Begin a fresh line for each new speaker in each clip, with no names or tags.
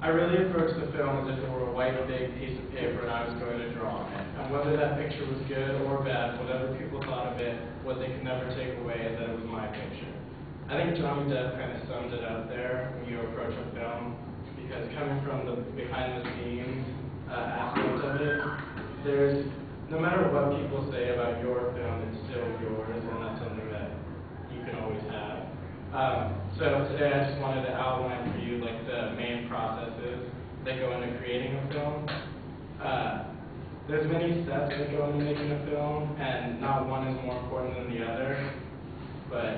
I really approached the film as if it were a white big piece of paper and I was going to draw on it. And whether that picture was good or bad, whatever people thought of it, what they could never take away is that it was my picture. I think Johnny Depp kind of summed it up there when you approach a film, because coming from the behind the scenes aspect of it, there's, no matter what people say about your film, it's still yours, and that's something that you can always have. So today I just wanted to outline for you like the main processes that go into creating a film. There's many steps that go into making a film, and not one is more important than the other, but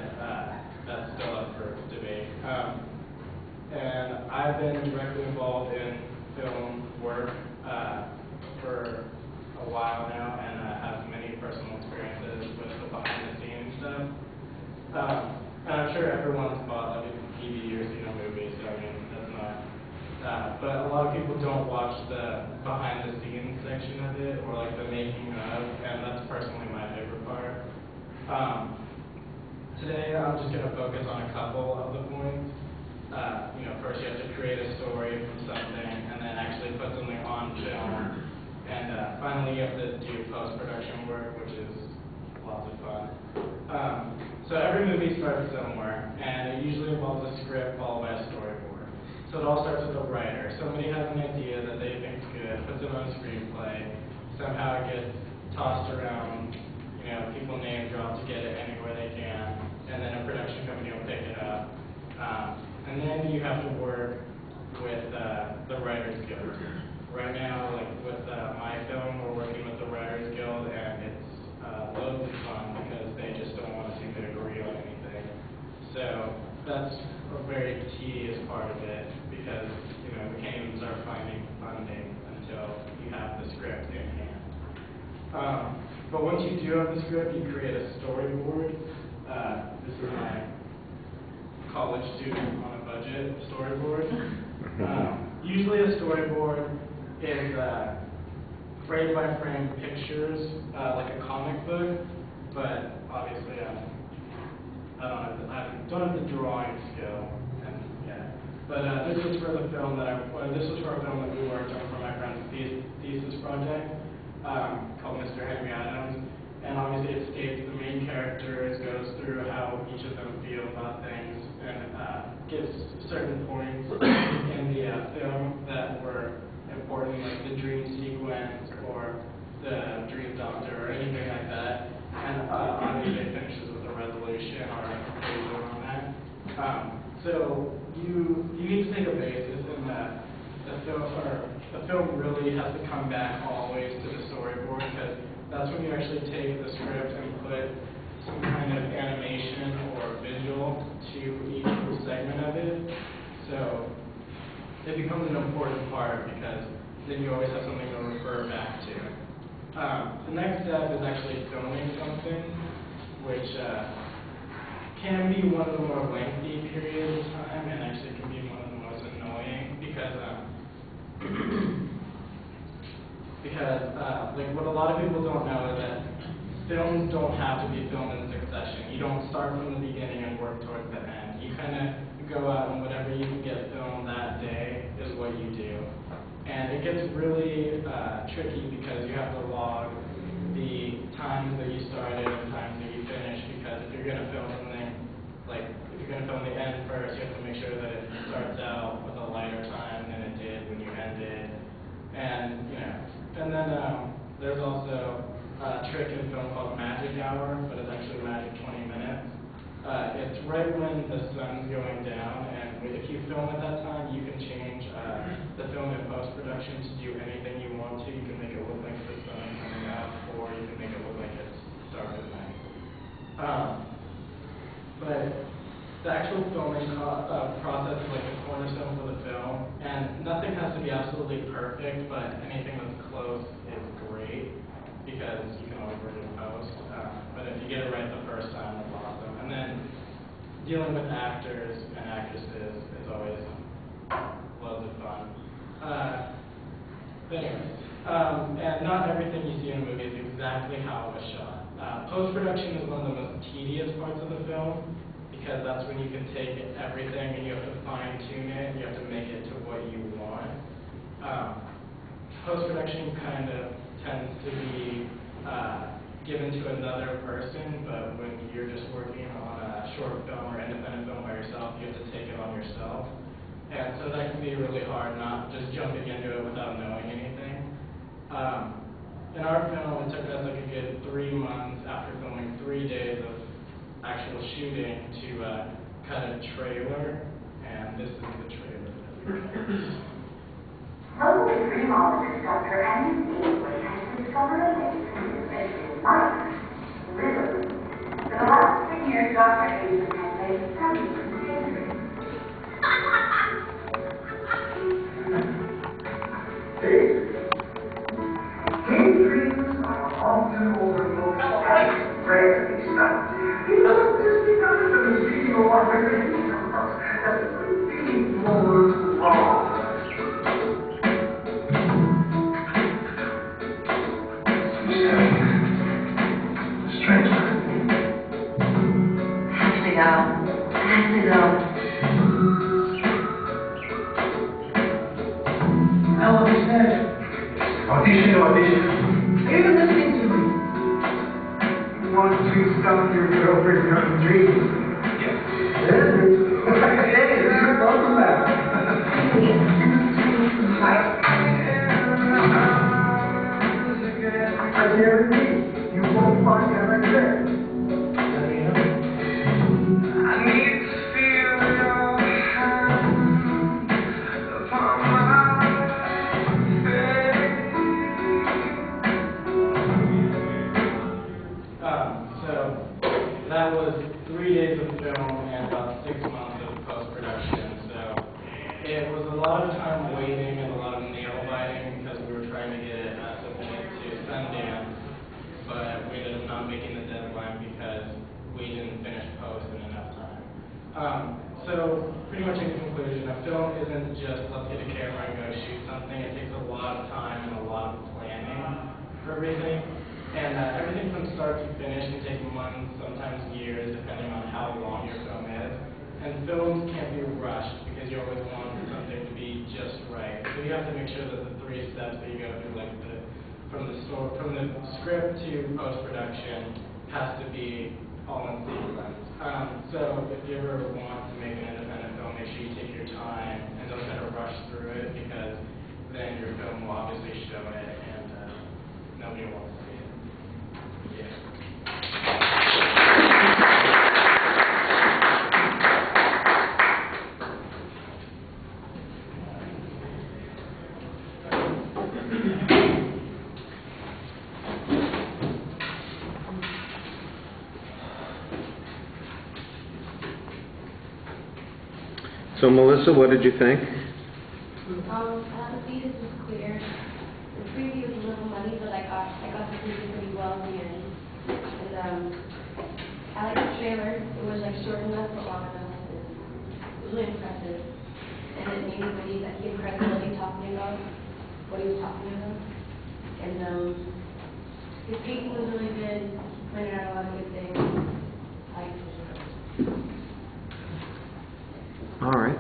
that's still up for debate. And I've been directly involved in film work for a while now, and have many personal experiences with the behind-the-scenes stuff. And I'm sure everyone's bought like a DVD or seen a movie, so I mean, that's not. But a lot of people don't watch the behind-the-scenes section of it, or like the making of, and that's personally my favorite part. Today, I'm just going to focus on a couple of the points. First you have to create a story from something, and then actually put something on film. And finally, you have to do post-production work, which is lots of fun. So every movie starts somewhere, and it usually involves a script followed by a storyboard. So it all starts with a writer. Somebody has an idea that they think is good, puts it on a screenplay, somehow it gets tossed around, people name drop to get it anywhere they can, and then a production company will pick it up. And then you have to work with the Writers Guild. Right now, like with my film, we're working with the Writers Guild, and it's loads of fun because they just don't want to seem to agree on anything. So that's a very tedious part of it because we can't even start finding funding until you have the script in hand. But once you do have the script, you create a storyboard. This is my college student on a budget storyboard. Usually a storyboard is frame-by-frame pictures, like a comic book, but obviously I don't have the drawing skill, and yeah. But this was for the film this was for a film that we worked on for my friend's thesis project called Mr. Henry Adams, and obviously it states the main characters, goes through how each of them feel about things, and gives certain points in the film that were important, like the dream sequence or the dream doctor or anything like that. And obviously it finishes with a resolution or a conclusion on that. So you need to take a basis in that the film really has to come back always to the storyboard, because that's when you actually take the script and put some kind of animation or visual to each segment of it. So it becomes an important part because then you always have something to refer back to. The next step is actually filming something, which can be one of the more lengthy periods of time, and actually can be one of the most annoying because like what a lot of people don't know is that films don't have to be filmed in succession. You don't start from the beginning and work towards the end. You kind of go out and whatever you can get filmed that day is what you do. And it gets really tricky because you have to log the times that you started and times that you finished, because if you're going to film something, like if you're going to film the end first, you have to make sure that it starts out with a lighter time than it did when you ended. And and then there's also a trick in film called Magic Hour, but it's actually Magic 20 minutes. It's right when the sun's going down, and if you film at that time, you can change the film in post-production to do anything you want to. You can make it look like the sun coming up, or you can make it look like it's dark at night. But the actual filming process is like the cornerstone for the film, and nothing has to be absolutely perfect, but anything that's close is great, because you can always work in post. But if you get it right the first time, that's awesome. And then dealing with actors and actresses is always loads of fun. But anyways, and not everything you see in a movie is exactly how it was shot. Post-production is one of the most tedious parts of the film, because that's when you can take everything and you have to fine-tune it, you have to make it to what you want. Post-production kind of tends to be given to another person, but when you're just working on a short film or independent film by yourself, you have to take it on yourself. And so that can be really hard, not just jumping into it without knowing anything. In our film, it took us like a good 3 months after filming 3 days of actual shooting to cut a trailer, and this is the trailer that we cut.
Local dreamologist Dr. Andy Ainsley has discovered a way to manipulate life, literally. For the last 10 years, Dr. Ainsley has made studies in daydreams.
Daydreams are often overlooked and rarely studied. You know, just because of the speaking of our religion, that's being more wrong. Audition. Are you listening to me? You want to stop your girlfriend from dreams? Yes. Hey, welcome back. I guarantee you won't find that right there. I need to feel your hand upon my
So that was 3 days of film and about 6 months of post-production. So it was a lot of time waiting and a lot of nail-biting because we were trying to get it submitted to Sundance, but we ended up not making the deadline because we didn't finish post in enough time. So pretty much in conclusion, a film isn't just let's get a camera and go shoot something. It takes a lot of time and a lot of planning for everything. And everything from start to finish can take months, sometimes years, depending on how long your film is. And films can't be rushed because you always want something to be just right. So you have to make sure that the 3 steps that you go through, like from the script to post-production, has to be all in sequence. So if you ever want to make an independent film, make sure you take your time and don't try to rush through it because then your film will obviously show it and nobody will want to see it.
So Melissa, what did you think?
The thesis was clear. The preview was a little muddy, but I got the preview pretty well in the end. And I liked the trailer. It was like short enough but long enough. It was really impressive. And it made me believe that he had credibility talking about what he was talking about. And his pacing was really good. He pointed out a lot of good things. I liked it.
All right.